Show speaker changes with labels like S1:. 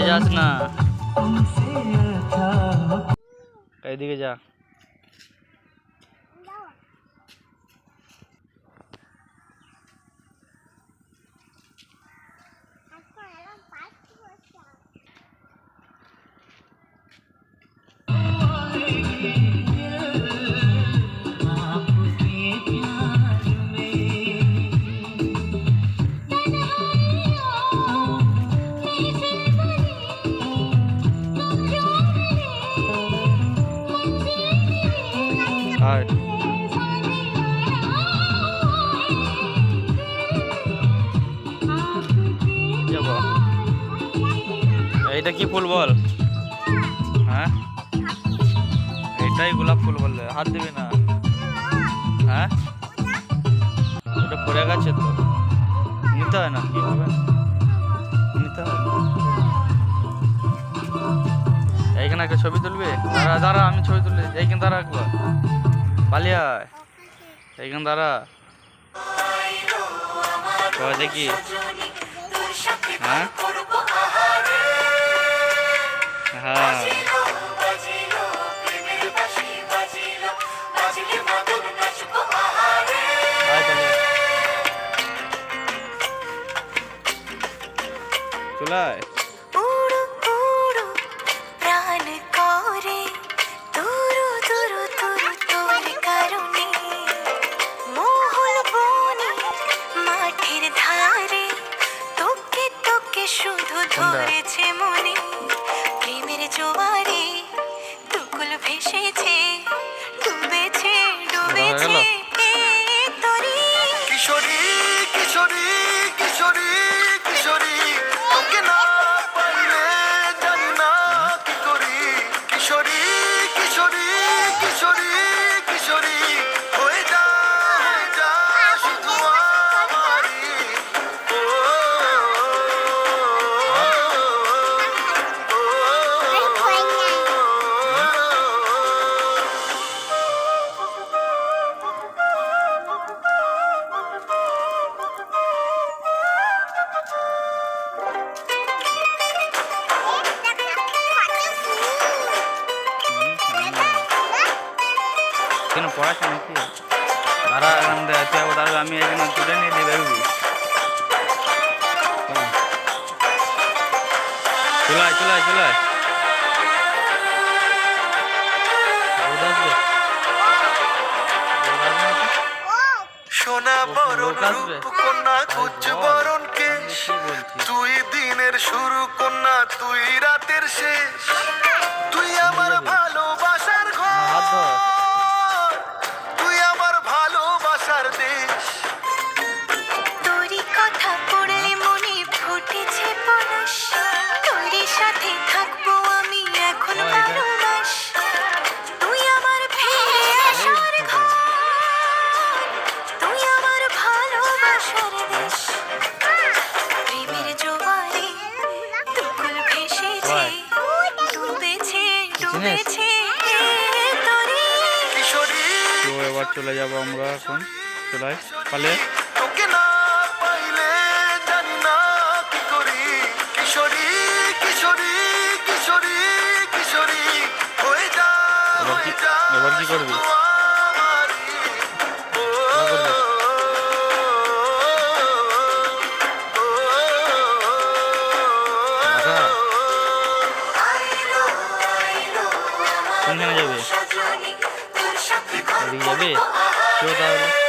S1: যাস না, এইদিকে যা। এইটা কি ফুল বল? হ্যাঁ, এটাই গোলাপ ফুল বললে, হাত দিবি না। হ্যাঁ, ওটা পড়ে গেছে তো, নিতে হয় না, কি হবে, নিতে হয়। এইখানে একটা ছবি তুলবি? দাঁড়া দাঁড়া, আমি ছবি তুলি। এইখানে দাঁড়া একবার, পালিয়ে আয়। এইখানে দাঁড়া, দেখি। হ্যাঁ হ্যাঁ, চলে
S2: শুধু ধরেছে মনে প্রেমের জোয়ারে দুকুল ভেসেছে, ডুবেছে ডুবেছে তোরে। কিশোরী কিশোরী কিশোরী কিশোরী, তোকে না পাইলে জানি না কি করি। কিশোরী কিশোরী কিশোরী কিশোরী, হয়ে যা শুধু আমারই।
S1: কেন পড়াশোনা কি? দাঁড়া, দাঁড়া, আমি এখানে তুলে নিয়ে দিয়ে বেরোবি। চলায় চলায় চলায়,
S2: সোনা বরণ রূপ কন্যা কুচ বরণ কেশ, তুই দিনের শুরু কন্যা তুই রাতের শেষ। তুই আমার ভালোবাসার ঘর, তুই আমার ভালোবাসার দেশ। তোরই কথা পড়লে মনে ফুটেছে পলাশ, তোরই সাথে থাকবো আমি এখন বারো মাস। তুই আমার ফিরে আসার ঘর, তুই আমার ভালোবাসার দেশ। প্রেমের জোয়ারে দুকুল ভেসেছে, ডুবেছে ডুবেছে তোরে। কিশোরী,
S1: তো এবার চলে যাবো আমরা এখন। চলাই পালে,
S2: তোকে না পাইলে জানি না কি করি। কিশোরী কিশোরী কিশোরী কিশোরী, হয়ে যা
S1: এবার কি করবি? কোনখানে যাবে? এদিকে যাবে? চলো তাহলে।